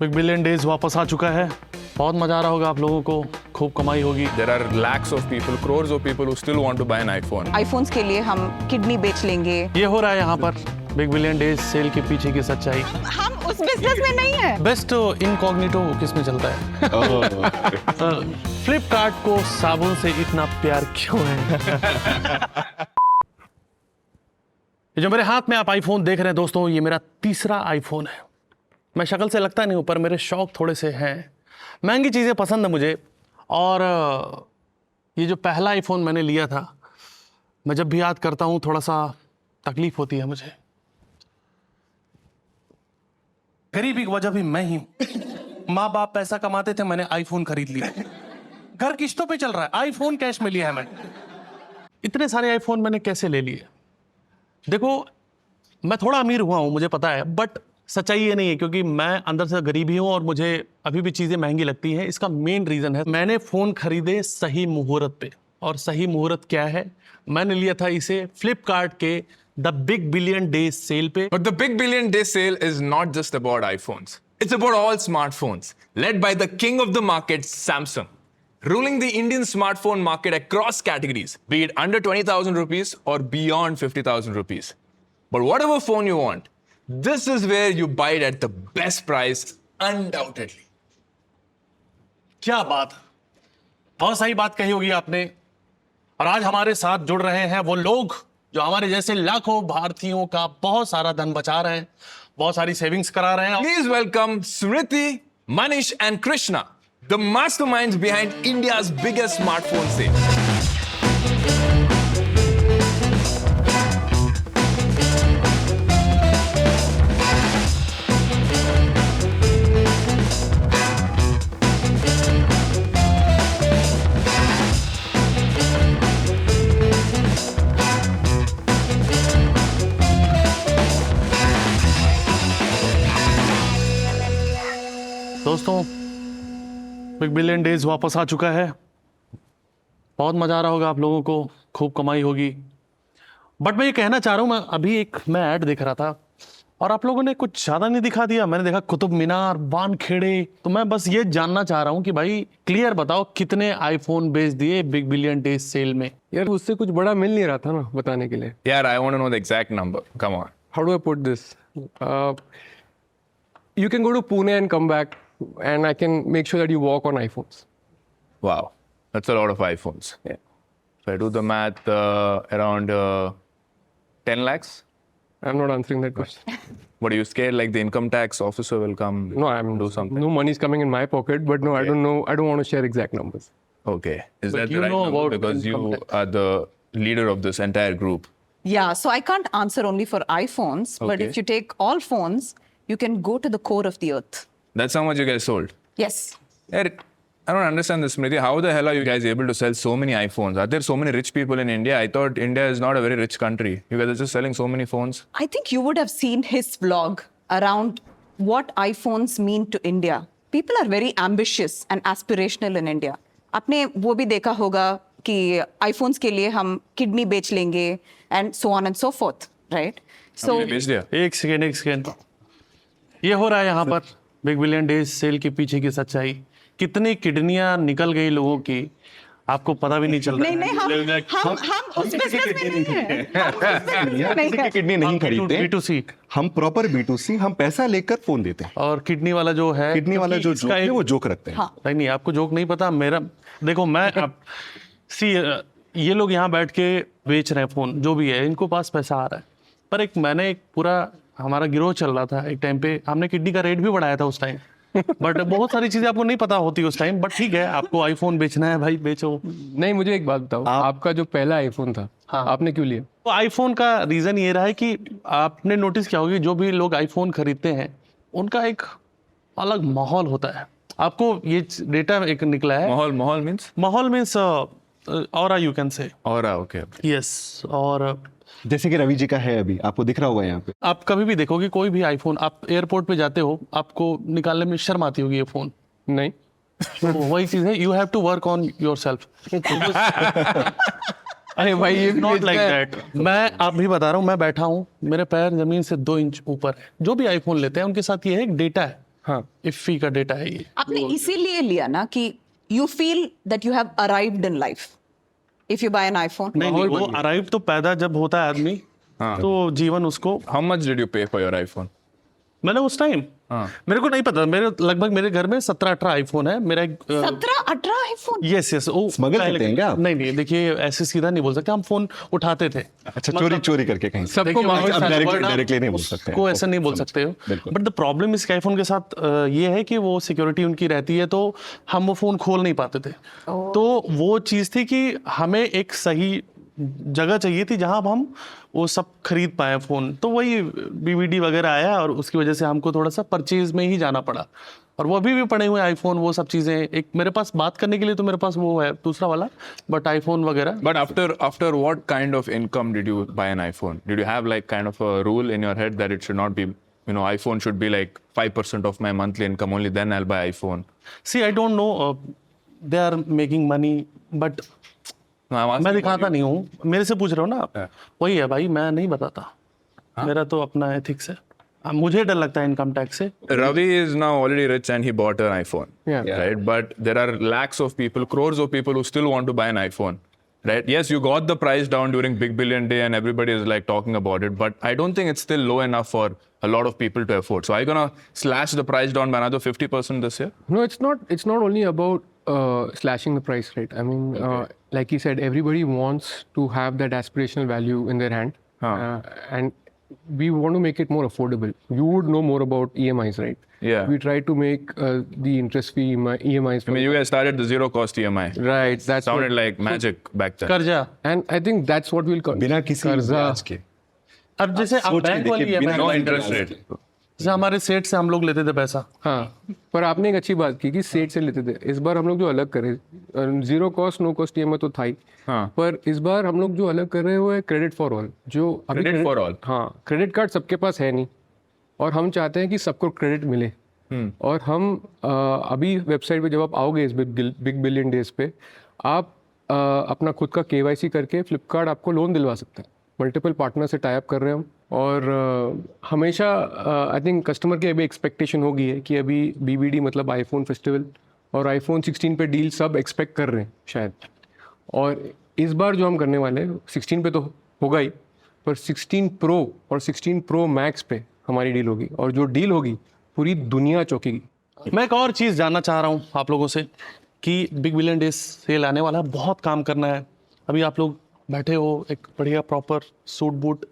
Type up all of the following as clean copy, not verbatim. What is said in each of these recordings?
Big billion days वापस आ चुका है। बहुत मजा आ रहा होगा आप लोगों को, खूब कमाई होगी। There are lakhs of people, crores of people who still want to buy an iPhone. IPhones के लिए हम किडनी बेच लेंगे। ये हो रहा है यहाँ पर बिग बिलियन डेज सेल के पीछे की सच्चाई। हम उस बिजनेस में नहीं है। बेस्ट इनकॉग्निटो किस में चलता है? फ्लिपकार्ट को साबुन से इतना प्यार क्यों है? ये जो मेरे हाथ में आप आईफोन देख रहे हैं दोस्तों, ये मेरा तीसरा आईफोन है। मैं शक्ल से लगता नहीं हूं, पर मेरे शौक थोड़े से हैं। महंगी चीज़ें पसंद है मुझे। और ये जो पहला आईफोन मैंने लिया था, मैं जब भी याद करता हूं थोड़ा सा तकलीफ होती है मुझे। गरीबी की वजह भी मैं ही हूं। माँ बाप पैसा कमाते थे, मैंने आईफोन खरीद लिया। घर किश्तों पे चल रहा है, आईफोन कैश में लिया है मैंने। इतने सारे आईफोन मैंने कैसे ले लिए? देखो, मैं थोड़ा अमीर हुआ हूं, मुझे पता है, बट सच्चाई ये नहीं है, क्योंकि मैं अंदर से गरीब ही हूं और मुझे अभी भी चीज़ें महंगी लगती हैं। इसका मेन रीज़न है, मैंने फ़ोन खरीदे सही मुहूर्त पे। और सही मुहूर्त क्या है? मैंने लिया था इसे फ्लिपकार्ट के the big billion days cell पे। But the Big Billion Day sale is not just about iPhones. It's about all smartphones, led by the king of the market, Samsung, ruling the Indian smartphone market across categories, be it under 20,000 rupees or beyond 50,000 rupees. But whatever phone you want, this is where you buy it at the best price, undoubtedly. क्या बात, बहुत सही बात कही होगी आपने। और आज हमारे साथ जुड़ रहे हैं वो लोग जो हमारे जैसे लाखों भारतीयों का बहुत सारा धन बचा रहे हैं, बहुत सारी सेविंग्स करा रहे हैं। Please welcome Smriti, Manish, and Krishna, the masterminds behind India's biggest smartphone sale. दोस्तों, बिग बिलियन डेज वापस आ चुका है। बहुत मजा आ रहा होगा आप लोगों को, खूब कमाई होगी। बट मैं ये कहना चाह रहा हूँ, मैं ऐड देख रहा था और आप लोगों ने कुछ ज़्यादा नहीं दिखा दिया। मैंने देखा कुतुब मीनार, वानखेड़े। तो मैं बस ये जानना चाह रहा हूँ कि भाई क्लियर बताओ, कितने आईफोन बेच दिए बिग बिलियन डेज सेल में? यार उससे कुछ बड़ा मिल नहीं रहा था ना बताने के लिए। Yeah, I want to know the exact number. Come on. How do I put this? You can go to Pune and come back, and I can make sure that you walk on iPhones. Wow, that's a lot of iPhones. Yeah. If I do the math, around 10 lakhs. I'm not answering that question. What, are you scared like the income tax officer will come? No, I'm do something. No money's coming in my pocket, but no, I don't know. I don't want to share exact numbers. Okay, is But that you the right know number? about Because you income tax. are the leader of this entire group. Yeah, so I can't answer only for iPhones, but Okay. if you take all phones, you can go to the core of the earth. That's how much you guys sold. Yes. Eric, I don't understand this, Smriti. How the hell are you guys able to sell so many iPhones? Are there so many rich people in India? I thought India is not a very rich country. You guys are just selling so many phones. I think you would have seen his vlog around what iPhones mean to India. People are very ambitious and aspirational in India. आपने वो भी देखा होगा कि iPhones के लिए हम kidney बेच लेंगे and so on and so forth, right? So Have you based here? एक सेकेंड। ये हो रहा है यहाँ पर बिग बिलियन डेज सेल के पीछे की सच्चाई। कितनी किडनियां निकल गई लोगों की, आपको पता भी नहीं चल रहा नहीं नहीं हम उस बिजनेस में नहीं है। किसी की किडनी नहीं खरीदते। B2C। हम प्रॉपर B2C, हम पैसा लेकर फोन देते हैं। और किडनी वाला जो है, किडनी वाला जो इसका जोक है एक- वो जोक रखते हैं। हाँ। नहीं, आपको जोक नहीं पता। मेरा देखो, मैं अब ये लोग यहाँ बैठ के बेच रहे हैं फोन, जो भी है, इनको पास पैसा आ रहा है। पर मैंने एक पूरा हमारा गिरोह चल रहा था एक टाइम पे, हमने किडनी का रेट भी बढ़ाया था उस टाइम। बट बहुत सारी चीजें आपको नहीं पता होती उस टाइम। बट ठीक है, आपको आईफोन बेचना है भाई, बेचो। नहीं, मुझे एक बात बताओ, आपका जो पहला आईफोन था, आपने क्यों लिया? तो आईफोन का रीजन ये रहा है कि आपने नोटिस किया होगा, जो भी लोग आईफोन खरीदते हैं उनका एक अलग माहौल होता है। आपको ये डेटा एक निकला है। Mahal means? माहौल means aura, you can say. Aura, okay. Yes. और जैसे कि रवि जी का है, अभी आपको दिख रहा होगा यहाँ पे। आप कभी भी देखोगे कोई भी आईफोन, आप एयरपोर्ट पे जाते हो, आपको निकालने में शर्म आती होगी ये फोन। नहीं। तो वही चीज है, you have to work on yourself. अरे भाई, ये नॉट लाइक दैट। मैं आप भी बता रहा हूँ, मैं बैठा हूँ, मेरे पैर जमीन से 2 इंच ऊपर है। जो भी आईफोन लेते हैं उनके साथ ये है, एक डेटा है। हाँ इफ़ी का डेटा है ये। आपने इसीलिए लिया ना कि you feel that you have arrived in life if you buy an iPhone. नहीं, वो अराइव तो पैदा जब होता है आदमी, तो जीवन उसको। How much did you pay for your iPhone? मैंने उस टाइम, मेरे को नहीं पता, मेरे घर में 17-18 आईफोन है। मेरा 17-18 आईफोन। यस Smuggle करते हैं क्या आप? नहीं, देखिए ऐसे सीधा नहीं बोल सकते, हम फोन उठाते थे। अच्छा, चोरी करके कहीं से। सबको देखिए, माहौल वैसे डायरेक्टली नहीं बोल सकते को ऐसा नहीं बोल सकते हो। बिल्कुल। बट द प्रॉब्लम इसके आईफोन के साथ ये है कि वो सिक्योरिटी उनकी रहती है, तो हम वो फोन खोल नहीं पाते थे। तो वो चीज़ थी कि हमें एक सही जगह चाहिए थी जहां हम वो सब खरीद पाए फ़ोन। तो वही बीवीडी वगैरह आया और उसकी वजह से हमको थोड़ा सा परचेज में ही जाना पड़ा। और वो अभी भी पड़े हुए आईफोन, वो सब चीज़ें। एक मेरे पास बात करने के लिए तो मेरे पास वो है दूसरा वाला, बट आईफोन वगैरह। But after what kind of income did you buy an iPhone? Did you have like kind of a rule in your head that it should not be, iPhone should be like 5% of my monthly income, only then I'll buy iPhone? See I don't know, they are making money, but No, I'm asking मैं about दिखाता you. नहीं हूँ। मेरे से पूछ रहे हो ना आप? वही है भाई, मैं नहीं बताता। मेरा तो अपना एथिक्स है। मुझे डर लगता है इनकम टैक्स से। Ravi is now already rich and he bought an iPhone. Yeah. Right? But there are lakhs of people, crores of people who still want to buy an iPhone. Right? Yes, you got the price down during Big Billion Day and everybody is like talking about it, but I don't think it's still low enough for a lot of people to afford. So are you gonna slash the price down by another 50% this year? No, it's not only about slashing the price, right? I mean, like he said, everybody wants to have that aspirational value in their hand, and we want to make it more affordable. You would know more about EMIs, right? Yeah. We try to make the interest-free EMIs. I mean, you guys started the zero cost EMI. Right. That's Sounded what, like magic back then. कर्जा। and I think that's what we'll call बिना किसी कर्जा. ब्याज के। अब जैसे आप सोच के बैंक वाली देखिए, है, बिना No बैंक interest rate. जैसे हमारे सेठ से हम लोग लेते थे पैसा। हाँ, पर आपने एक अच्छी बात की कि सेट से लेते थे। इस बार हम लोग जो अलग करे, zero cost no cost EMI तो था ही, हाँ. पर इस बार हम लोग जो अलग कर रहे हैं वो है क्रेडिट फॉर ऑल। जो अभी Credit for all? हाँ, क्रेडिट कार्ड सबके पास है नहीं और हम चाहते हैं कि सबको क्रेडिट मिले। और हम अभी वेबसाइट पे जब आप आओगे इस बिग बिलियन डेज पे, आप अपना खुद का KYC करके फ्लिपकार्ट आपको लोन दिलवा सकता है। मल्टीपल पार्टनर से टाई अप कर रहे हैं हम, और हमेशा आई थिंक कस्टमर की अभी एक्सपेक्टेशन होगी है कि अभी BBD मतलब आईफोन फेस्टिवल और आईफोन 16 पे डील सब एक्सपेक्ट कर रहे हैं शायद। और इस बार जो हम करने वाले हैं 16 पे तो होगा ही, पर 16 प्रो और 16 प्रो मैक्स पे हमारी डील होगी, और जो डील होगी पूरी दुनिया चौंकेगी। मैं एक और चीज़ जानना चाह रहा हूँ आप लोगों से कि बिग बिलियन डेज सेल आने वाला है, बहुत काम करना है। अभी आप लोग बैठे हो एक बढ़िया प्रॉपर सूट बूट,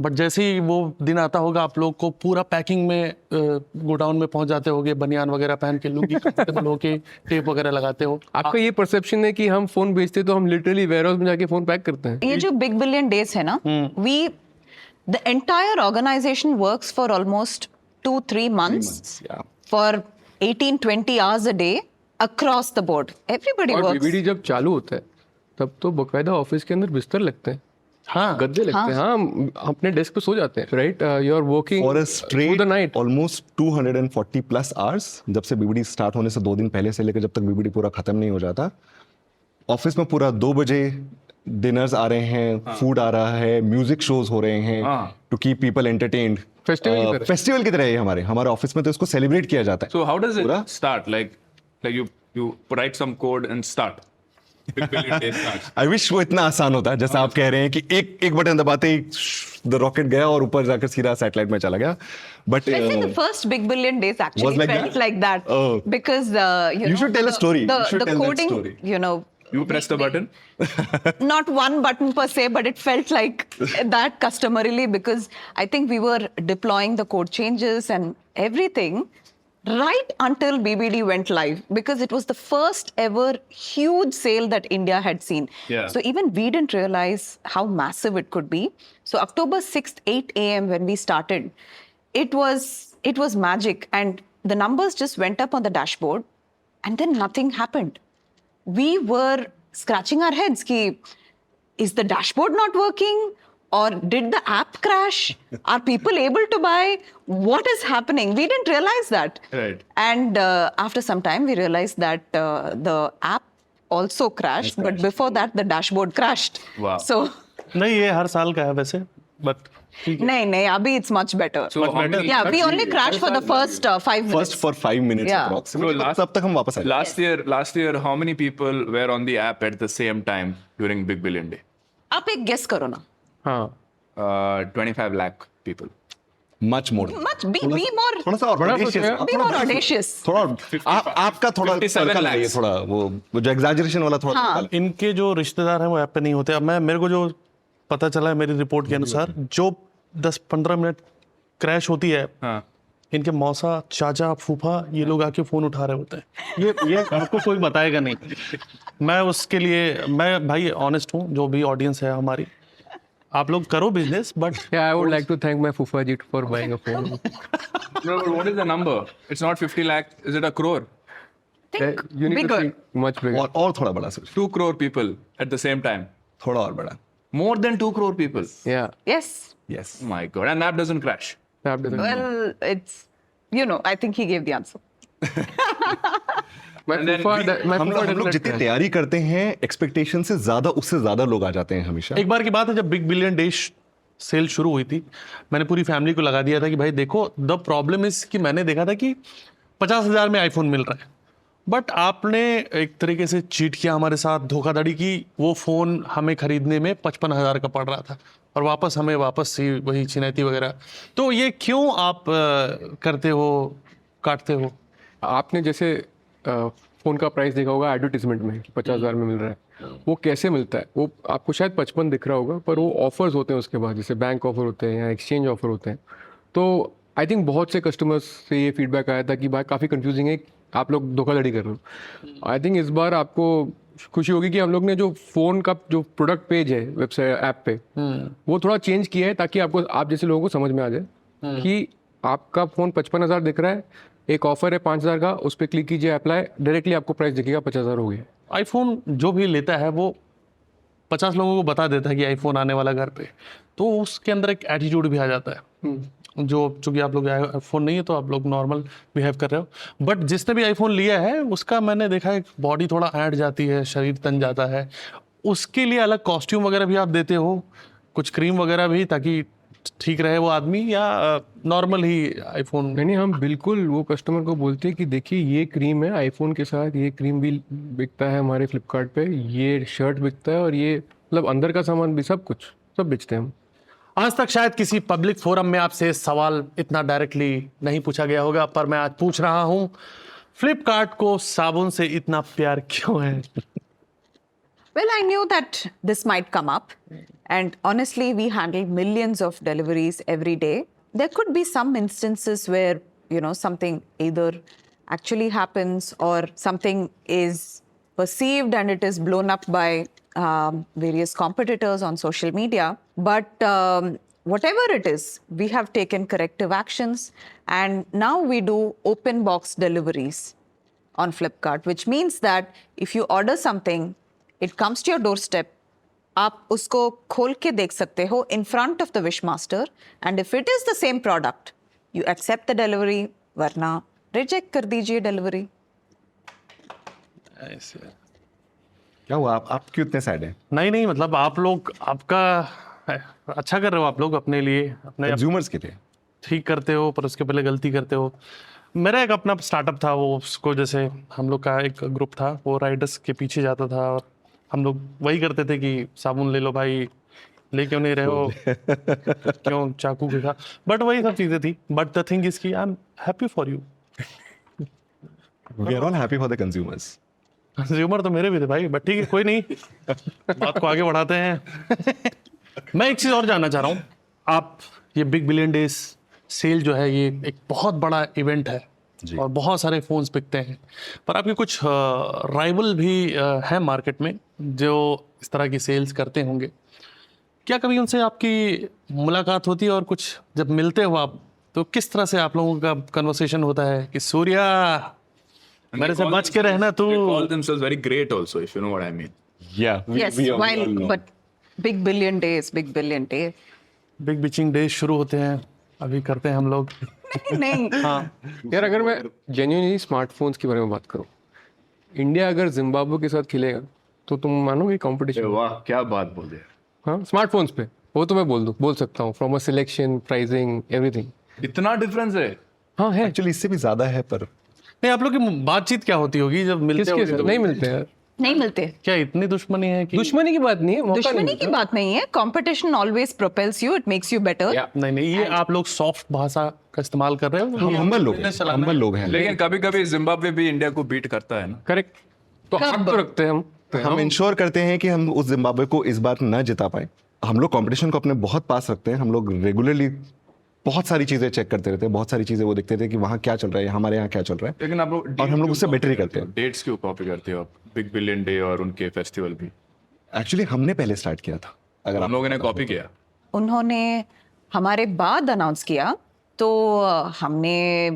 बट जैसे ही वो दिन आता होगा आप लोग को पूरा पैकिंग में गोडाउन में पहुंच जाते होगे, बनियान वगैरह पहन के, लुंगी कंफर्टेबल होके टेप वगैरह लगाते हो। आपका ये परसेप्शन है कि हम फोन बेचते तो हम लिटरली वेयरहाउस में जाके फोन पैक करते हैं। ये जो बिग बिलियन डेज है ना, we the entire organization works for almost 2-3 months for 18-20 hours a day across the board. Everybody और works. BBD जब चालू होता है तब तो बकायदा ऑफिस के अंदर बिस्तर लगते हैं, हाँ, गद्दे लगते हैं। हाँ, हम अपने डेस्क पे सो जाते हैं, राइट? यू आर वर्किंग और through the night. Almost 240 plus hours, जब से BBD स्टार्ट होने से 2 दिन पहले से लेकर जब तक BBD पूरा खत्म नहीं हो जाता, ऑफिस में पूरा 2 बजे डिनर्स आ रहे हैं, फूड आ रहा है, म्यूजिक शोज हो रहे हैं to keep people entertained. Festival की तरह है हमारे ऑफिस में, तो इसको सेलिब्रेट किया जाता है। So how does it पूरा? start? Like you write some code and start. Big Billion Day starts. I wish वो इतना आसान होता, जैसा आप कह रहे हैं कि एक बटन दबाते ही द रॉकेट गया और ऊपर जाकर सीधा सैटेलाइट में चला गया। But I think the first big billion days actually Was like felt that? like that Oh. because You should tell a story. The, You should the tell that coding, story. you know, You press the button. not one button per se, but it felt like that customarily because I think we were deploying the code changes and everything right until BBD went live because it was the first ever huge sale that India had seen. Yeah. So even we didn't realize how massive it could be. So October 6th, 8 a.m. when we started, it was magic and the numbers just went up on the dashboard and then nothing happened. We were scratching our heads ki, is the dashboard not working or did the app crash? Are people able to buy? What is happening? We didn't realize that. Right. And after some time, we realized that the app also crashed, but before that, the dashboard crashed. Wow. So नहीं, ये हर साल का है वैसे, but नहीं, अभी it's much better. So how many- Yeah, we only crashed for the first 5 minutes. First for 5 minutes Yeah. approximately, तब तक हम वापस आए. last year, how many people were on the app at the same time during Big Billion Day? आप एक guess करो ना. हाँ 25 lakh people. Much more. Be more. थोड़ा सा और बड़ा audacious, सोचा है। आप Be थोड़ा more बड़ा- audacious. थोड़ा आपका थोड़ा 57 circle है ये, lakhs. थोड़ा वो जो एग्जैजरेशन वाला थोड़ा हाँ. circle है. इनके जो रिश्तेदार हैं वो ऐप पे नहीं होते। अब मेरे को जो पता चला है मेरी रिपोर्ट के अनुसार, जो 10-15 मिनट क्रैश होती है, हाँ. इनके मौसा, चाचा, फूफा, ये लोग आके फोन उठा रहे होते हैं। ये आपको कोई बताएगा नहीं। मैं उसके लिए, मैं भाई ऑनेस्ट हूँ, जो भी ऑडियंस है हमारी, आप लोग करो business, but Yeah, I would like to thank my Fufa ji for buying a phone. No, but what is the number? It's not 50 lakh. Is it a crore? Think You need to bigger. think much bigger. और थोड़ा बड़ा सोच, 2 crore people at the same time. थोड़ा और बड़ा. More than 2 crore people. Yeah, Yes. Yes. Oh my god. And app doesn't crash. that doesn't. Well, it's, I think he gave the answer. My And then Fufa, my हम Fufa लोग doesn't जितनी crash. तैयारी करते हैं expectation से ज्यादा, उससे ज्यादा लोग आ जाते हैं हमेशा. एक बार की बात है जब बिग बिलियन डे सेल शुरू हुई थी, मैंने पूरी फैमिली को लगा दिया था कि भाई देखो, द प्रॉब्लम इज कि मैंने देखा था कि 50,000 में आईफोन मिल रहा है, बट आपने एक तरीके से चीट किया हमारे साथ, धोखाधड़ी की। वो फ़ोन हमें खरीदने में 55,000 का पड़ रहा था और वापस से वही चिनैती वगैरह। तो ये क्यों आप करते हो, काटते हो? आपने जैसे फ़ोन का प्राइस देखा होगा एडवर्टीजमेंट में कि 50,000 में मिल रहा है, वो कैसे मिलता है? वो आपको शायद 55 दिख रहा होगा, पर वो ऑफर्स होते हैं उसके बाद, जैसे बैंक ऑफर होते हैं या एक्सचेंज ऑफर होते हैं। तो आई थिंक बहुत से कस्टमर्स से ये फीडबैक आया था कि भाई काफ़ी कंफ्यूजिंग है, आप लोग धोखाधड़ी कर रहे हो। आई थिंक इस बार आपको खुशी होगी कि हम लोग ने जो फ़ोन का जो प्रोडक्ट पेज है वेबसाइट ऐप पे, वो थोड़ा चेंज किया है ताकि आपको, आप जैसे लोगों को समझ में आ जाए कि आपका फ़ोन 55,000 दिख रहा है, एक ऑफर है 5,000 का, उस पर क्लिक कीजिए, अप्लाई, डायरेक्टली आपको प्राइस दिखेगा 50,000 हो गया। आईफोन जो भी लेता है वो 50 लोगों को बता देता है कि आईफोन आने वाला घर पे, तो उसके अंदर एक एटीट्यूड भी आ जाता है। जो चूंकि आप लोग आईफोन नहीं है तो आप लोग नॉर्मल बिहेव कर रहे हो, बट जिसने भी आईफोन लिया है उसका मैंने देखा है बॉडी थोड़ा ऐंठ जाती है, शरीर तन जाता है। उसके लिए अलग कॉस्ट्यूम वगैरह भी आप देते हो, कुछ क्रीम वगैरह भी, ताकि ठीक रहे वो आदमी, या नॉर्मल ही आईफोन? नहीं, हम बिल्कुल वो कस्टमर को बोलते हैं कि देखिए ये क्रीम है आईफोन के साथ, ये क्रीम भी बिकता है हमारे फ्लिपकार्ट पे, ये शर्ट बिकता है, और ये मतलब अंदर का सामान भी, सब कुछ सब बेचते हैं हम। आज तक शायद किसी पब्लिक फोरम में आपसे सवाल इतना डायरेक्टली नहीं पूछा गया होगा, पर मैं आज पूछ रहा हूं, फ्लिपकार्ट को साबुन से इतना प्यार क्यों है? Well, I knew that this might come up. And honestly, we handle millions of deliveries every day. There could be some instances where, something either actually happens or something is perceived and it is blown up by various competitors on social media. But whatever it is, we have taken corrective actions. And now we do open box deliveries on Flipkart, which means that if you order something, it comes to your doorstep. आप उसको खोल के देख सकते हो in front of the Wishmaster, and if it is the same product, you accept the delivery, वरना reject कर दीजिए delivery. क्या हुआ, आप क्यों इतने सैड हैं? नहीं, मतलब आप लोग, आपका अच्छा कर रहे हो, आप लोग अपने लिए, अपने कंज्यूमर्स के लिए ठीक करते हो, पर उसके पहले गलती करते हो। मेरा एक अपना स्टार्टअप था, वो उसको जैसे हम लोग का एक ग्रुप था, वो राइडर्स के पीछे जाता था और हम लोग वही करते थे कि साबुन ले लो भाई, ले क्यों नहीं रहे हो, क्यों चाकू के खा, बट वही सब चीज़ें थी। बट द थिंग इज कि I am happy for you. We are all happy for the consumers. Consumer तो मेरे भी थे भाई, बट ठीक है, कोई नहीं, बात को आगे बढ़ाते हैं। मैं एक चीज़ और जानना चाह रहा हूँ, आप ये बिग बिलियन डेज सेल जो है, ये एक बहुत बड़ा इवेंट है और बहुत सारे फ़ोन्स बिकते हैं, पर आपके कुछ राइवल भी हैं मार्केट में जो इस तरह की सेल्स करते होंगे। क्या कभी उनसे आपकी मुलाकात होती है, और कुछ जब मिलते हो आप, तो किस तरह से आप लोगों का कन्वर्सेशन होता है कि सूर्या And मेरे they से call बच के रहना तू? They call themselves very great also, if you know what I mean. Yeah, Yes, but big billion days. Big bitching days शुरू होते हैं, अभी करते हैं हम लोग। नहीं, यार अगर मैं जेन्युइनली स्मार्टफोन्स के बारे में बात करूँ, इंडिया अगर जिम्बाब्वे के साथ खेलेगा तो तुम मानोगे कंपटीशन? वाह, क्या बात बोल दिया। हाँ, स्मार्टफोन्स पे वो तो मैं बोल सकता हूँ, from a selection, pricing, everything. इतना डिफरेंस है? हाँ है। एक्चुअली इससे भी ज़्यादा है, पर नहीं, आप लोग की बातचीत क्या होती होगी जब मिलते किसके होगे साथ तो? नहीं मिलते यार। नहीं मिलते। क्या इतनी दुश्मनी है कि दुश्मनी की बात नहीं है, मौका नहीं दुश्मनी की मिलता। बात नहीं है, competition always propels you, it makes you better. या नहीं, ये आप लोग सॉफ्ट भाषा का इस्तेमाल कर रहे हो। हम हम्बल लोग Business चलाना है। हम्बल लोग हैं। लेकिन कभी कभी जिम्बाब्वे भी इंडिया को बीट करता है ना। करेक्ट, तो हक तो रखते हैं हम। हम इंश्योर करते हैं कि हम उस जिम्बाब्वे को इस बार न जिता पाए। हम लोग कंपटीशन को अपने बहुत पास रखते हैं। हम लोग रेगुलरली बहुत सारी चीज़ें चेक करते रहते हैं, बहुत सारी चीज़ें वो देखते थे कि वहाँ क्या चल रहा है, हमारे यहाँ क्या चल रहा है। लेकिन आप लोग और हम लोग उससे बेटर ही करते हैं। डेट्स क्यों कॉपी करते हो? बिग बिलियन डे और उनके फेस्टिवल भी एक्चुअली हमने पहले स्टार्ट किया था, अगर हम लोगों ने कॉपी किया। उन्होंने हमारे बाद अनाउंस किया तो हमने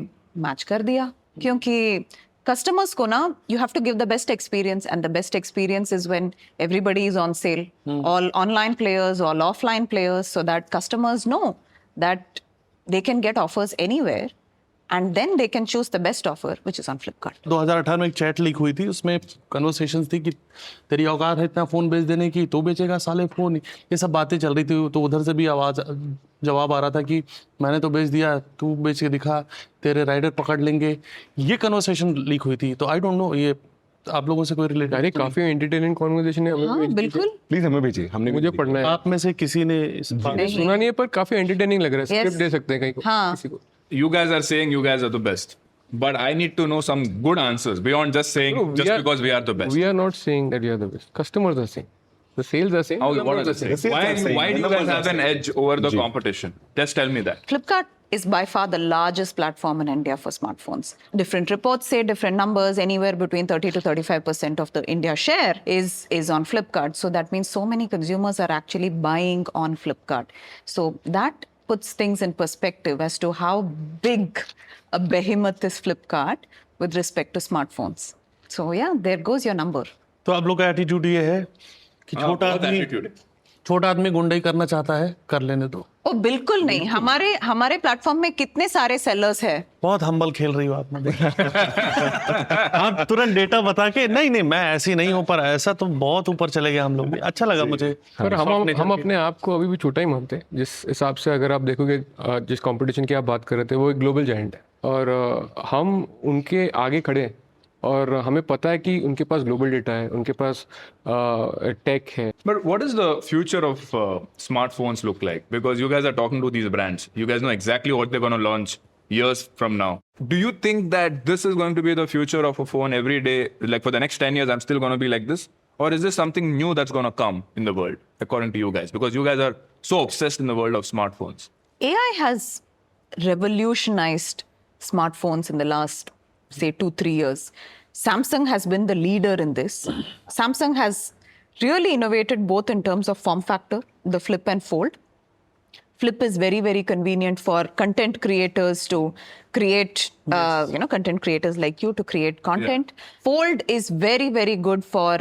मैच कर दिया, क्योंकि कस्टमर्स को ना, you have to give the best experience, and the best experience is when everybody is on sale, all online players, all offline players, so that customers know that they can get offers anywhere and then they can choose the best offer, which is on Flipkart. 2018 में एक chat leak हुई थी, उसमें conversations थी कि तेरी औकात है इतना फ़ोन बेच देने की, तो बेचेगा साले फ़ोन, ये सब बातें चल रही थी। तो उधर से भी जवाब आ रहा था कि मैंने तो बेच दिया, तू बेच के दिखा, तेरे राइडर पकड़ लेंगे। ये कन्वर्सेशन लीक हुई थी। तो आई डोंट नो, ये आप लोगों से कोई रिलेटेड? अरे काफी एंटरटेनिंग कॉन्वर्सेशन है, हमें हाँ, बिल्कुल। प्लीज हमें भेजिए, हमने मुझे पढ़ना है। आप में से किसी ने इस बात नहीं, सुना नहीं है, पर काफी एंटरटेनिंग लग रहा है। Yes. स्क्रिप्ट दे सकते हैं कहीं को, हाँ। किसी को। You guys are saying you guys are the best, but I need to know some good answers beyond just saying No, we just are- because we are the best. We are not saying that we are the best. Customers are saying. The sales are saying. How, the what are numbers they are saying? The sales are saying, Why the do you guys numbers have are an saying. edge over the Ji. competition? Just tell me that. Flipkart is by far the largest platform in India for smartphones. Different reports say different numbers, anywhere between 30 to 35% of the India share is on Flipkart. So that means so many consumers are actually buying on Flipkart. So that puts things in perspective as to how big a behemoth is Flipkart with respect to smartphones. So yeah, there goes your number. तो आप लोग का attitude ये है कि हाँ, बहुत attitude है। छोटा आदमी गुंडाई करना चाहता है, कर लेने दो। ओ बिल्कुल नहीं, हमारे प्लेटफॉर्म में कितने सारे सेलर्स हैं। बहुत हम्बल खेल रही हो आप। मैं आप तुरंत डेटा बता के नहीं मैं ऐसी नहीं हूँ, पर ऐसा तो बहुत ऊपर चले गए हम लोग भी। अच्छा लगा मुझे। पर हम अपने आप को अभी भी छोटा ही मानते हैं। जिस हिसाब से अगर आप देखोगे, जिस कंपटीशन की आप बात कर रहे थे, वो एक ग्लोबल जायंट है, और हम उनके आगे खड़े हैं, और हमें पता है कि उनके पास ग्लोबल डेटा है, उनके पास टेक है। But what does the future of smartphones look like? Because you guys are talking to these brands. You guys know exactly what they're going to launch years from now. Do you think that this is going to be the future of a phone every day? Like for the next 10 years, I'm still going to be like this? Or is this something new that's going to come in the world, according to you guys? Because you guys are so obsessed in the world of smartphones. AI has revolutionized smartphones in the last, say, 2-3 years. Samsung has been the leader in this. Samsung has really innovated both in terms of form factor, the flip and fold. Flip is very, very convenient for content creators to create, content creators like you to create content. Fold is very, very good for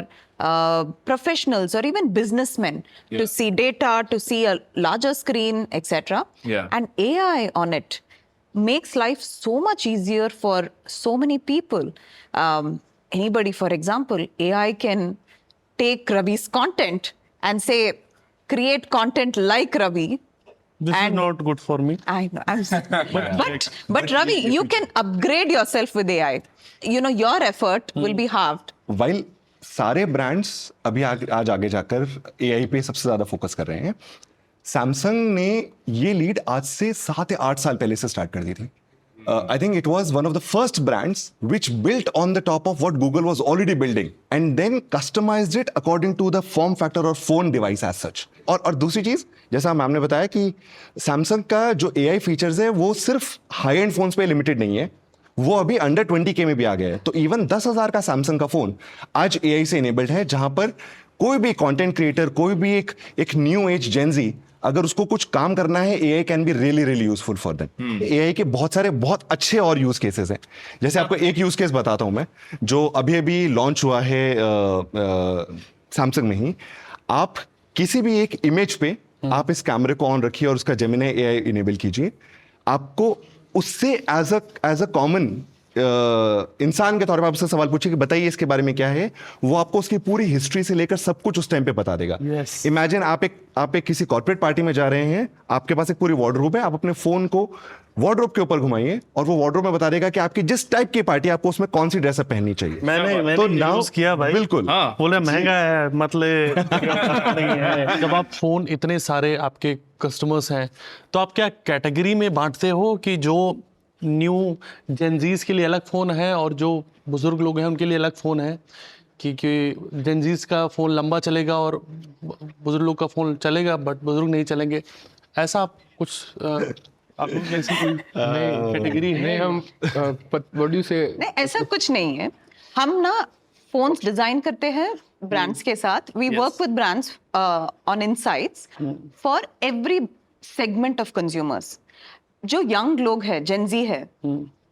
professionals or even businessmen to see data, to see a larger screen, etc. Yeah. And AI on it makes life so much easier for so many people. Anybody, for example, AI can take Ravi's content and say, create content like Ravi. This is And- not good for me. I know. But Ravi, you can upgrade yourself with AI. You know, your effort will be halved. While सारे brands अभी आज आगे जाकर AI पे सबसे ज्यादा focus कर रहे हैं, सैमसंग ने ये लीड आज से 7 या 8 साल पहले से स्टार्ट कर दी थी. I think it was one of the first brands which built on the top of what Google was already building and then customized it according to the form factor or phone device as such. और दूसरी चीज, जैसा ma'am ने बताया कि Samsung का जो AI features है वो सिर्फ हाई एंड फोन्स पे लिमिटेड नहीं है, वो अभी अंडर 20K में भी आ गया है. तो इवन 10,000 का सैमसंग का फोन आज AI से इनेबल्ड है, जहां पर कोई भी कंटेंट क्रिएटर, कोई भी एक न्यू एज जेनजी, अगर उसको कुछ काम करना है, AI can be really really useful for them. AI के बहुत सारे बहुत अच्छे और यूज केसेस हैं. जैसे आपको एक यूज केस बताता हूं मैं, जो अभी अभी लॉन्च हुआ है सैमसंग में ही. आप किसी भी एक इमेज पे आप इस कैमरे को ऑन रखिए और उसका जेमिनी AI इनेबल कीजिए, आपको उससे एज अ कॉमन इंसान के तौर पे आपसे सवाल पूछे कि बताइए इसके बारे में क्या है, वो आपको उसकी पूरी हिस्ट्री से लेकर सब कुछ उस टाइम पे बता देगा. Yes. इमेजिन आप एक किसी कॉर्पोरेट पार्टी में जा रहे हैं, आपके पास एक पूरी वार्डरोब है, आप अपने फोन को वार्डरोब के ऊपर घुमाइए और वो वार्डरोब में बता देगा कि आपकी जिस टाइप की पार्टी आपको उसमें कौन सी ड्रेसअप पहननी चाहिए. मैंने तो यूज किया भाई. बिल्कुल. हाँ. बोले महंगा है मतलब नहीं है. जब आप फोन इतने सारे आपके कस्टमर्स हैं तो आप क्या कैटेगरी में बांटते हो कि जो न्यू जेनजीज के लिए अलग फ़ोन है और जो बुजुर्ग लोग हैं उनके लिए अलग फ़ोन है, क्योंकि जेनजीज का फ़ोन लंबा चलेगा और बुजुर्ग लोग का फ़ोन चलेगा बट बुजुर्ग नहीं चलेंगे, ऐसा आप कुछ आप लोग जैसी कोई कैटेगरी है? नहीं, हम व्हाट डू यू से, नहीं, ऐसा कुछ नहीं है. हम ना फोन्स डिजाइन करते हैं ब्रांड्स के साथ. We work with brands on insights for every segment of consumers. जो यंग लोग हैं, जेनजी है,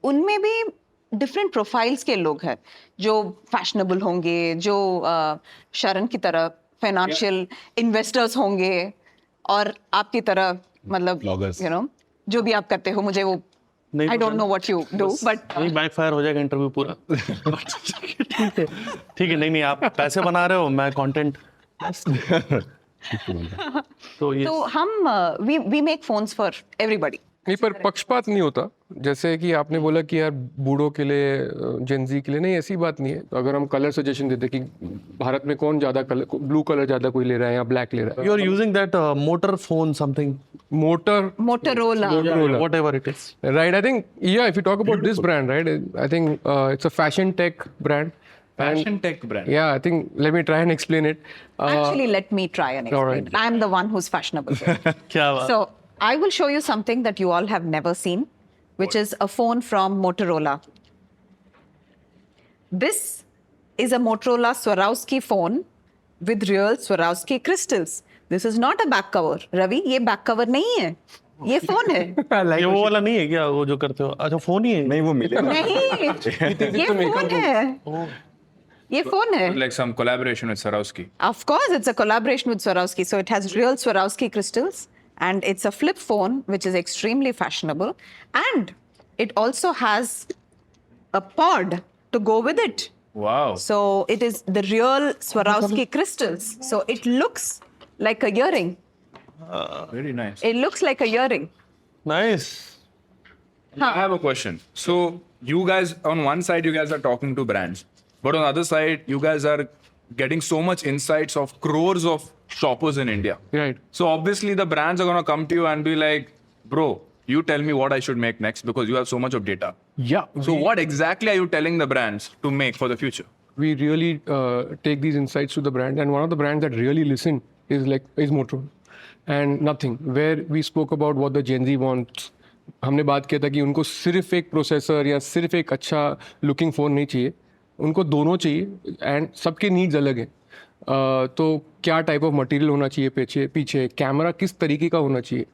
उनमें भी डिफरेंट प्रोफाइल्स के लोग हैं जो फैशनेबल होंगे, जो शरण की तरह फाइनेंशियल इन्वेस्टर्स होंगे, और आपकी तरह मतलब Bloggers. यू नो जो भी आप करते हो. मुझे वो नहीं आई तो don't know what you do but नहीं, बैकफायर हो जाएगा इंटरव्यू पूरा. ठीक है. नहीं आप पैसे बना रहे हो, मैं कंटेंट. तो ये तो हम we make phones for everybody. नहीं, पर पक्षपात नहीं होता. जैसे कि आपने बोला कि यार बूढ़ों के लिए, जेनजी के लिए, नहीं ऐसी बात नहीं है. तो अगर हम कलर सजेशन देते कि भारत में कौन ज़्यादा कलर, ब्लू कलर ज़्यादा कोई ले रहा है या ब्लैक ले रहा है, you are using that motor phone something, Motorola. whatever it is. right? I think, yeah, if you talk about this brand, right, I think it's a fashion tech brand. Fashion tech brand. Yeah, I think, let me try and explain it. Actually, let me try and all explain. right. I'm the one who's fashionable. क्या बात. So I will show you something that you all have never seen, which is a phone from Motorola. This is a Motorola Swarovski phone with real Swarovski crystals. This is not a back cover. Ravi, ये back cover नहीं है. ये phone है. ये वो वाला नहीं है क्या, वो जो करते हो? अच्छा, फोन ही है. नहीं, वो मिलेगा. नहीं, ये फोन है. ये फोन है. Like some collaboration with Swarovski. Of course, it's a collaboration with Swarovski. So it has real Swarovski crystals, and it's a flip phone, which is extremely fashionable. And it also has a pod to go with it. Wow. So it is the real Swarovski crystals. So it looks like a earring. Very nice. It looks like a earring. Nice. I have a question. So you guys, on one side, you guys are talking to brands, but on the other side, you guys are getting so much insights of crores of shoppers in India. Right. So obviously the brands are going to come to you and be like, bro, you tell me what I should make next because you have so much of data. Yeah. So what exactly are you telling the brands to make for the future? We really take these insights to the brand, and one of the brands that really listen is Motorola, and nothing. Where we spoke about what the Gen Z wants. हमने बात किया था कि उनको सिर्फ एक processor या सिर्फ एक अच्छा लुकिंग फ़ोन नहीं चाहिए, उनको दोनों चाहिए, एंड सबके नीड्स अलग हैं. तो क्या टाइप ऑफ मटेरियल होना चाहिए पीछे कैमरा किस तरीके का होना चाहिए.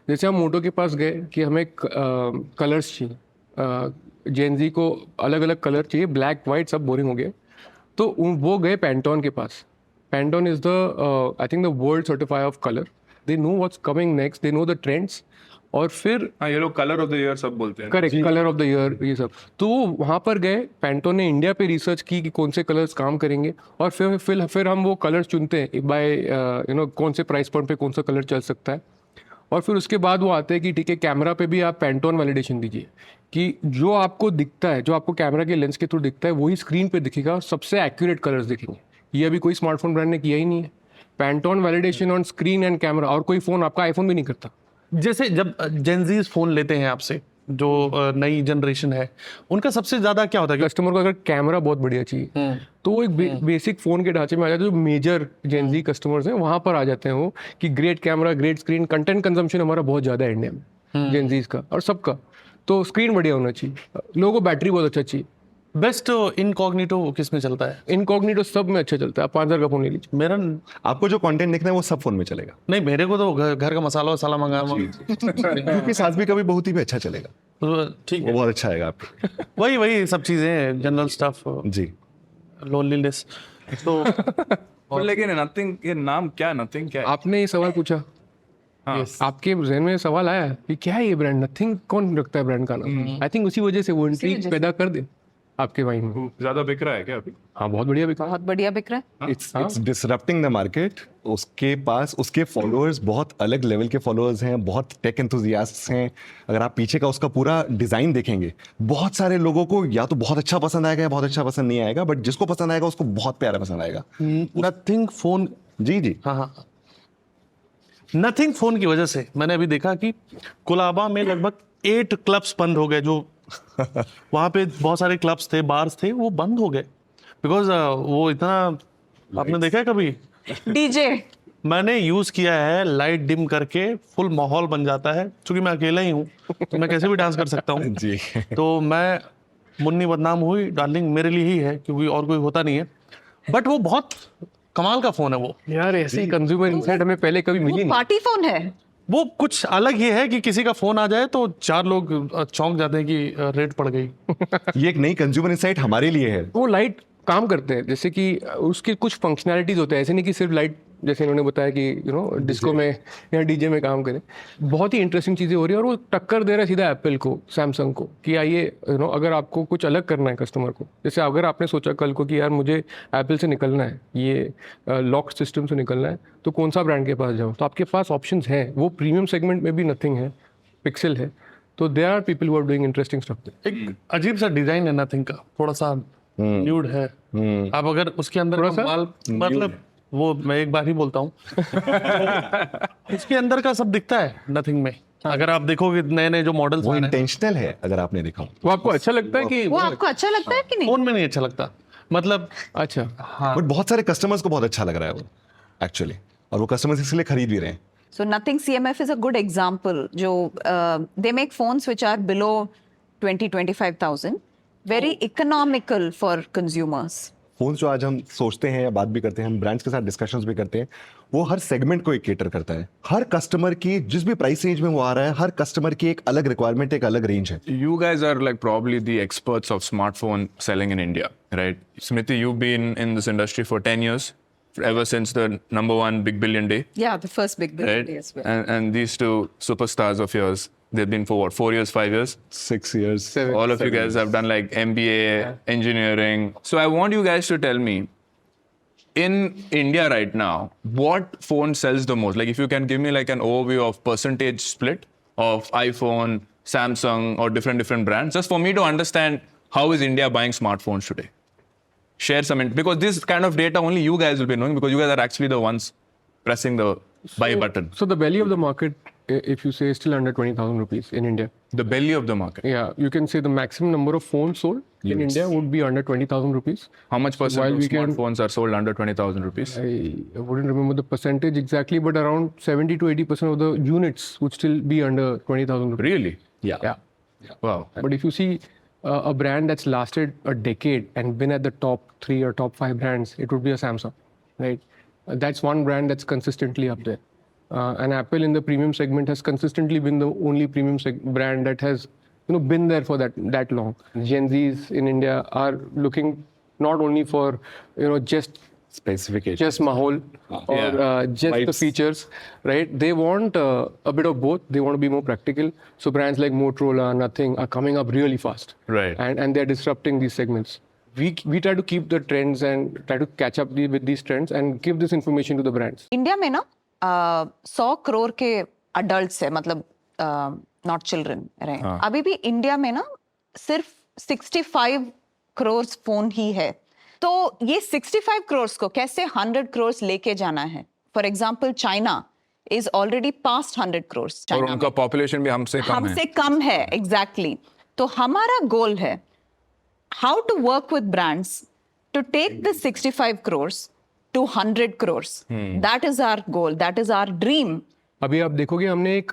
जैसे हम मोटो के पास गए कि हमें कलर्स चाहिए, जेन जी को अलग अलग कलर चाहिए, ब्लैक वाइट सब बोरिंग हो गए, तो वो गए पैंटोन के पास. Pantone is the I think the world certifier of colour. They know what's coming next, they know the trends, और फिर ये लोग कलर ऑफ द ईयर सब बोलते हैं. Correct, colour of the year ये सब. तो वहाँ पर गए, पैंटोन ने इंडिया पे रिसर्च की कि कौन से कलर्स काम करेंगे, और फिर हम वो कलर्स चुनते हैं बाय कौन से प्राइस पॉइंट पे कौन सा कलर चल सकता है. और फिर उसके बाद वो आते हैं कि ठीक है, कैमरा पे भी आप पैंटोन वैलिडेशन दीजिए कि जो आपको दिखता है, जो आपको कैमरा के लेंस के थ्रू दिखता है, वही स्क्रीन पे दिखेगा और सबसे एक्यूरेट कलर्स दिखेंगे. ये अभी कोई स्मार्टफोन ब्रांड ने किया ही नहीं है. Pantone validation on screen and camera, और कोई फ़ोन, आपका आईफोन भी नहीं करता. जैसे जब जेनजीज फोन लेते हैं आपसे, जो नई जनरेशन है, उनका सबसे ज्यादा क्या होता है? कस्टमर को अगर कैमरा बहुत बढ़िया चाहिए तो वो एक बेसिक फ़ोन के ढांचे में आ जाते हैं. जो मेजर जेनजी कस्टमर्स हैं वहाँ पर आ जाते हैं वो कि great camera, great screen. Content consumption हमारा बहुत ज़्यादा है इंडिया में जेनजीज का और सबका. तो स्क्रीन बढ़िया होना चाहिए, लोगों को बैटरी बहुत अच्छा चाहिए. बेस्ट इनकॉग्निटो किस में चलता है? इनकॉग्निटो सब में अच्छा चलता है. आप 5,000 का फ़ोन ले लीजिए. मेरा आपको जो कंटेंट देखना है वो सब फोन में चलेगा, नहीं, मेरे को तो घर का मसाला वसाला मंगा क्योंकि साथ भी कभी बहुत ही भी अच्छा चलेगा, तो ठीक वो है. बहुत अच्छा आएगा आपको. वही सब चीजें, जनरल स्टफ, जी. लोनलीनेस. तो लेकिन नथिंग, ये नाम क्या, नथिंग क्या है? आपने ये सवाल पूछा, आपके जहन में सवाल आया कि क्या है ये ब्रांड, नथिंग कौन रखता है ब्रांड का नाम? आई थिंक उसी वजह से वो इंट्रीग पैदा कर दे आपके माइंड में। ज्यादा बिक रहा है क्या अभी? हाँ, बहुत बढ़िया बिका। बहुत बढ़िया बिक रहा है। It's disrupting the market. उसके पास उसके फॉलोअर्स बहुत अलग लेवल के फॉलोअर्स हैं, बहुत टेक एंथुजियास्ट्स हैं। अगर आप पीछे का उसका पूरा डिजाइन देखेंगे, बहुत सारे लोगों को या तो बहुत अच्छा पसंद आएगा या बहुत अच्छा पसंद नहीं आएगा, बट जिसको पसंद आएगा उसको बहुत प्यारा पसंद आएगा। नथिंग फोन, जी जी। हाँ हाँ, नथिंग फोन की वजह से मैंने अभी देखा कि कोलाबा में लगभग 8 क्लब्स बंद हो गए। जो वहाँ पे बहुत सारे क्लब्स थे, बार्स थे, वो बंद हो गए बिकॉज वो इतना, आपने देखा है कभी? डीजे मैंने यूज किया है, लाइट डिम करके फुल माहौल बन जाता है। क्योंकि मैं अकेला ही हूँ तो मैं कैसे भी डांस कर सकता हूँ जी। तो मैं, मुन्नी बदनाम हुई डार्लिंग मेरे लिए ही है क्योंकि और कोई होता नहीं है। बट वो बहुत कमाल का फोन है वो। यार ऐसी कंज्यूमर इनसाइट हमें पहले कभी मिली नहीं। पार्टी फोन है। वो कुछ अलग ही है कि किसी का फोन आ जाए तो 4 लोग चौंक जाते हैं कि रेट पड़ गई। ये एक नई कंज्यूमर इनसाइट हमारे लिए है। वो लाइट काम करते हैं, जैसे कि उसके कुछ फंक्शनैलिटीज होते हैं, ऐसे नहीं कि सिर्फ लाइट, जैसे इन्होंने बताया कि डिस्को में या डीजे में काम करें। बहुत ही इंटरेस्टिंग चीज़ें हो रही है और वो टक्कर दे रहा है सीधा एप्पल को, सैमसंग को, कि आइए अगर आपको कुछ अलग करना है कस्टमर को, जैसे अगर आपने सोचा कल को कि यार मुझे एप्पल से निकलना है, ये लॉक सिस्टम से निकलना है, तो कौन सा ब्रांड के पास जाऊँ? तो आपके पास ऑप्शंस हैं। वो प्रीमियम सेगमेंट में भी नथिंग है, पिक्सल है, तो there are people who are doing interesting stuff. एक अजीब सा डिजाइन है नथिंग का, थोड़ा सा न्यूड है। आप अगर उसके अंदर का माल, मतलब वो मैं एक बार ही बोलता हूँ उसके अंदर का सब दिखता है नथिंग में। अगर आप देखोगे नए नए जो मॉडल्स वो इंटेंशनल है, अगर आपने देखा हो। वो आपको अच्छा लगता है कि वो आपको अच्छा लगता है कि नहीं? फोन में नहीं अच्छा लगता, मतलब अच्छा, बट बहुत सारे कस्टमर्स को बहुत अच्छा लग रहा है वो एक्चुअली, और वो कस्टमर्स इसलिए खरीद भी रहे हैं। So nothing CMF is a good example. जो they make phones which are below 20-25,000, very economical for consumers. Phone जो आज हम सोचते हैं या बात भी करते हैं, हम ब्रांड्स के साथ डिस्कशंस भी करते हैं, वो हर सेगमेंट को एक केटर करता है। हर कस्टमर की जिस भी प्राइस रेंज में वो आ रहा है, हर कस्टमर की एक अलग रिक्वायरमेंट, एक अलग रेंज है। You guys are like probably the experts of smartphone selling in India, right? Smriti, you've been in this industry for 10 years, ever since the #1 Big Billion Day, Yeah, the first big right? day as well. And these two superstars of yours, they've been for what, 4 years, 5 years? 6 years, All of you guys have done like MBA, engineering. So I want you guys to tell me, in India right now, what phone sells the most? Like if you can give me like an overview of percentage split of iPhone, Samsung, or different brands, just for me to understand how is India buying smartphones today. Share some, because this kind of data only you guys will be knowing, because you guys are actually the ones pressing the buy button. so the belly of the market, if you say, is still under 20,000 rupees in India. The belly of the market. Yeah, you can say the maximum number of phones sold in India would be under 20,000 rupees. How much percent While of we can- smartphones are sold under 20,000 rupees? I wouldn't remember the percentage exactly, but around 70 to 80% of the units would still be under 20,000 rupees. Really? Yeah. Yeah. Wow. But if you see a brand that's lasted a decade and been at the top 3 or top 5 brands, it would be a Samsung, right? That's one brand that's consistently up there. And Apple in the premium segment has consistently been the only premium brand that has been there for that long. Gen Zs in India are looking not only for just Specification. mahol or just the Vibes. features, right? They want a bit of both. They want to be more practical. So brands like Motorola, Nothing are coming up really fast. Right. And they're disrupting these segments. We try to keep the trends and try to catch up with these trends and give this information to the brands. India में ना 100 करोड़ के adult है, मतलब not children रहे। अभी भी India में ना सिर्फ 65 करोड़ फोन ही है। तो ये 65 करोड़ को कैसे 100 करोड़ लेके जाना है? For example China is already past 100 crore. और उनका पॉपुलेशन भी हमसे कम है। हमसे कम है, एग्जैक्टली। तो हमारा गोल है how to work with brands to take the 65 crore to 100 crores. That is our goal. That is our dream. अभी आप देखोगे हमने एक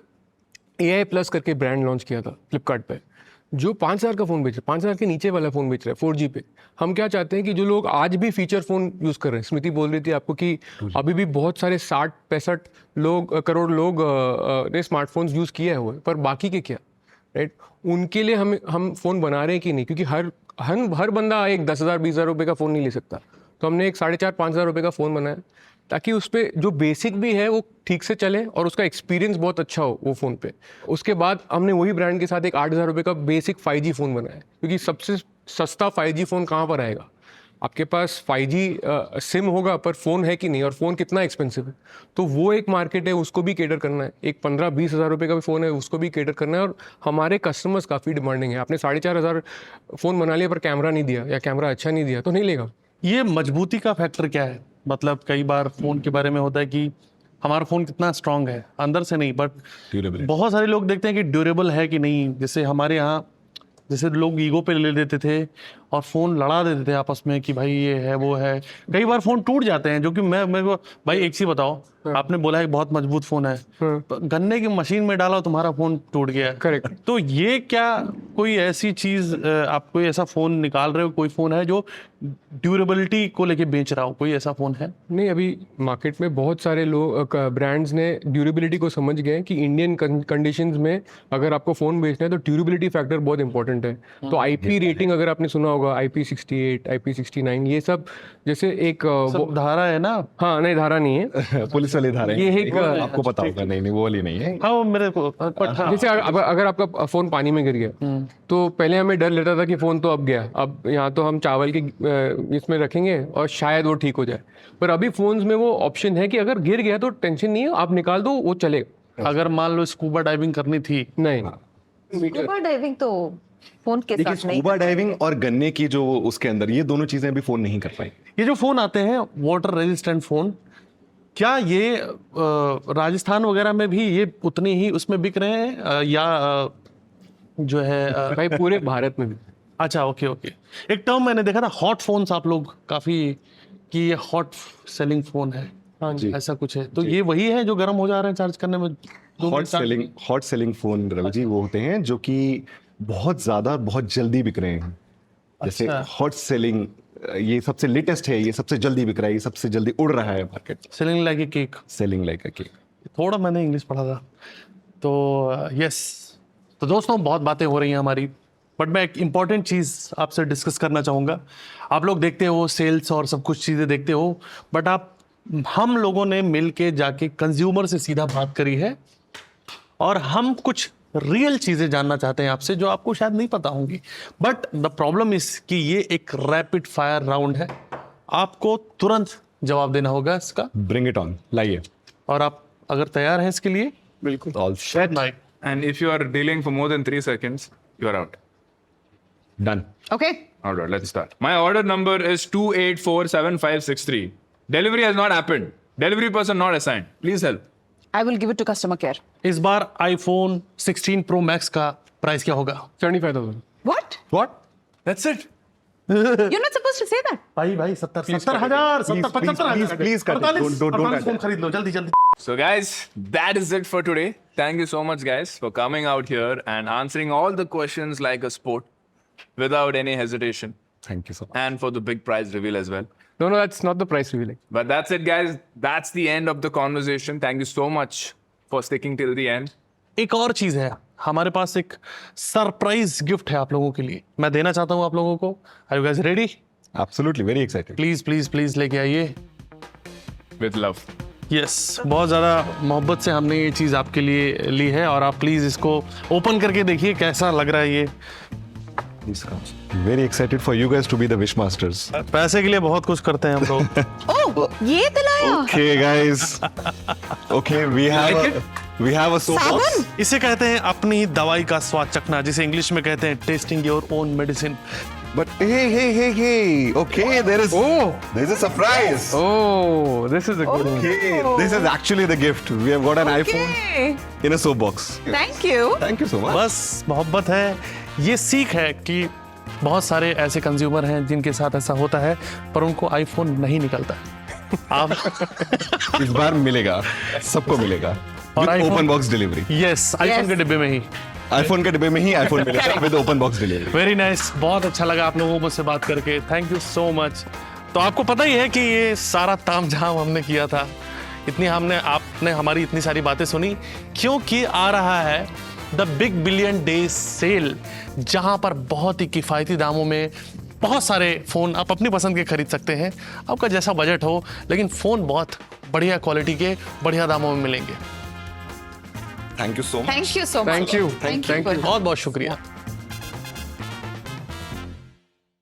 AI प्लस करके ब्रांड लॉन्च किया था फ्लिपकार्ट पे, जो 5,000 का फोन बेच रहा है, 5,000 के नीचे वाला फोन बेच रहा है 4G पे। हम क्या चाहते हैं कि जो लोग आज भी फीचर फोन यूज कर रहे हैं, स्मृति बोल रही थी आपको कि अभी भी बहुत सारे 60-65 करोड़ लोग ने स्मार्टफोन्स यूज किया हुआ है, पर बाकी के क्या, राइट? उनके लिए हम फोन बना रहे हैं कि नहीं, क्योंकि हर बंदा एक 10,000 20,000 रुपये का फोन नहीं ले सकता। तो हमने एक 4,500-5,000 रुपये का फ़ोन बनाया ताकि उस पर जो बेसिक भी है वो ठीक से चले और उसका एक्सपीरियंस बहुत अच्छा हो वो फ़ोन पे। उसके बाद हमने वही ब्रांड के साथ एक 8,000 रुपये का बेसिक 5G फ़ोन बनाया, क्योंकि सबसे सस्ता 5G फ़ोन कहाँ पर आएगा? आपके पास 5G सिम होगा पर फ़ोन है कि नहीं, और फ़ोन कितना एक्सपेंसिव है, तो वो एक मार्केट है, उसको भी केटर करना है। एक 15-20 हज़ार रुपये का भी फ़ोन है, उसको भी केटर करना है, और हमारे कस्टमर्स काफ़ी डिमांडिंग है। आपने 4,500 फ़ोन बना लिया पर कैमरा नहीं दिया या कैमरा अच्छा नहीं दिया तो नहीं लेगा। ये मजबूती का फैक्टर क्या है? मतलब कई बार फोन के बारे में होता है कि हमारा फोन कितना स्ट्रांग है, अंदर से नहीं, बट Durability. बहुत सारे लोग देखते हैं कि ड्यूरेबल है कि नहीं। जैसे हमारे यहाँ जैसे लोग ईगो पे ले लेते थे और फोन लड़ा देते थे आपस में कि भाई ये है वो है। कई बार फोन टूट जाते हैं, जो कि मेरे को भाई एक चीज बताओ, आपने बोला है बहुत मजबूत फोन है, तो गन्ने की मशीन में डाला तुम्हारा फोन टूट गया। Correct. तो ये क्या कोई ऐसी चीज आप कोई ऐसा फोन निकाल रहे हो, कोई फोन है जो ड्यूरेबिलिटी को लेके बेच रहा हो, कोई ऐसा फोन है? नहीं, अभी मार्केट में बहुत सारे लोग ब्रांड्स ने ड्यूरेबिलिटी को समझ गए कि इंडियन कंडीशंस में अगर आपको फ़ोन बेचना है तो ड्यूरेबिलिटी फैक्टर बहुत इंपॉर्टेंट है। तो आईपी रेटिंग अगर आपने सुना होगा, IP68, IP69, ये सब जैसे एक सब धारा है ना? हाँ नहीं, धारा नहीं है। पुलिस वाली धारा ये एक आपको पता होगा। नहीं वो वाली नहीं है। हाँ वो मेरे को हाँ। जैसे अगर आपका फ़ोन पानी में गिर गया तो पहले हमें डर लेता था कि फ़ोन तो अब गया, अब यहाँ तो हम चावल के इसमें रखेंगे और शायद वो ठीक हो जाए। पर अभी फ़ोन्स में वो ऑप्शन है कि अगर गिर गया तो टेंशन नहीं है, आप निकाल दो, वो चलेगा। अगर मान लो स्कूबा डाइविंग करनी थी, नहीं, स्कूबा डाइविंग तो फोन के देखिए साथ नहीं। स्कूबा डाइविंग और गन्ने की जो उसके अंदर, ये दोनों चीजें अभी फोन नहीं कर पाई। ये जो फोन आते हैं वाटर रेजिस्टेंट फोन, क्या ये राजस्थान वगैरह में भी ये उतनी ही उसमें बिक रहे हैं या जो है भाई पूरे भारत में भी। अच्छा ओके ओके। एक टर्म मैंने देखा था हॉट फोन्स, आप लोग काफी कि ये हॉट सेलिंग फोन है। हाँ जी, ऐसा कुछ है, तो ये वही है जो गर्म हो जा रहे हैं चार्ज करने में? Hot selling phone Ravi ji वो होते हैं जो कि बहुत ज्यादा बहुत जल्दी बिक रहे हैं। जैसे अच्छा। हॉट सेलिंग ये सबसे लेटेस्ट है, ये सबसे जल्दी बिक रहा है, ये सबसे जल्दी उड़ रहा है market. Selling like a cake, selling like a cake. थोड़ा मैंने इंग्लिश पढ़ा था तो यस। तो दोस्तों बहुत बातें हो रही हैं हमारी, बट मैं एक इम्पॉर्टेंट चीज़ आपसे डिस्कस करना चाहूँगा। आप लोग देखते हो सेल्स और सब कुछ चीज़ें देखते हो, बट हम लोगों ने मिल के जाके कंज्यूमर से सीधा बात करी है और हम कुछ रियल चीज़ें जानना चाहते हैं आपसे जो आपको शायद नहीं पता होंगी। बट द प्रॉब्लम इज कि ये एक रैपिड फायर राउंड है, आपको तुरंत जवाब देना होगा इसका। ब्रिंग इट ऑन, लाइए। और आप अगर तैयार हैं इसके लिए? बिल्कुल। All set, And if you are dealing for more than 3 seconds, you are out. Done. Okay. All right, let's start. My order number is 2847563. Delivery has not happened. Delivery person not assigned. Please help. I will give it to customer care. इस बार iPhone 16 Pro Max का price क्या होगा? 75,000। What? What? That's it. You're not supposed to say that. भाई 70,000 please cut it. Don't cut phone it. खरीद लो जल्दी जल्दी। So, guys, that is it for today. Thank you so much, guys, for coming out here and answering all the questions like a sport without any hesitation, thank you so much. and for the big prize reveal as well. No, that's not the price revealing. But that's it, guys. That's the end of the conversation. Thank you so much for sticking till the end. एक और चीज है, हमारे पास एक surprise gift है आप लोगों के लिए, मैं देना चाहता हूँ आप लोगों को। Are you guys ready? Absolutely, very excited. Please please please लेके आइए। With love. यस, बहुत ज़्यादा मोहब्बत से हमने ये चीज़ आपके लिए ली है और आप प्लीज़ इसको ओपन करके देखिए कैसा लग रहा है ये। Very excited for you guys to be the wish masters. पैसे के लिए बहुत कुछ करते हैं हम लोग। Oh, ये दिलाया। Okay guys, okay we have a soap box. इसे कहते हैं अपनी दवाई का स्वाद चखना, जिसे इंग्लिश में कहते हैं testing your own medicine. But hey, okay, there is a surprise. Oh, this is a good one. Okay, this is actually the gift. We have got an iPhone Okay. in a soap box. Thank you. Thank you so much. बस मोहब्बत है, ये सीख है कि बहुत सारे ऐसे कंज्यूमर हैं जिनके साथ ऐसा होता है पर उनको आईफोन नहीं निकलता। आप इस बार मिलेगा, सबको मिलेगा। और iPhone- open box delivery. Yes, iPhone के डिब्बे में ही। आईफोन के डिब्बे में ही आईफोन मिलेगा with open box delivery. Very nice, बहुत अच्छा लगा आप लोगों मुझसे बात करके, थैंक यू सो मच। तो आपको पता ही है कि ये सारा तामझाम हमने किया था, आपने हमारी इतनी सारी बातें सुनी क्योंकि आ रहा है the big billion days cell, जहां पर बहुत ही किफायती दामों में बहुत सारे फ़ोन आप अपनी पसंद के खरीद सकते हैं, आपका जैसा बजट हो, लेकिन फ़ोन बहुत बढ़िया क्वालिटी के बढ़िया दामों में मिलेंगे। Thank you so much. Thank you so much Thank you. Thank Thank you you. बहुत बहुत शुक्रिया।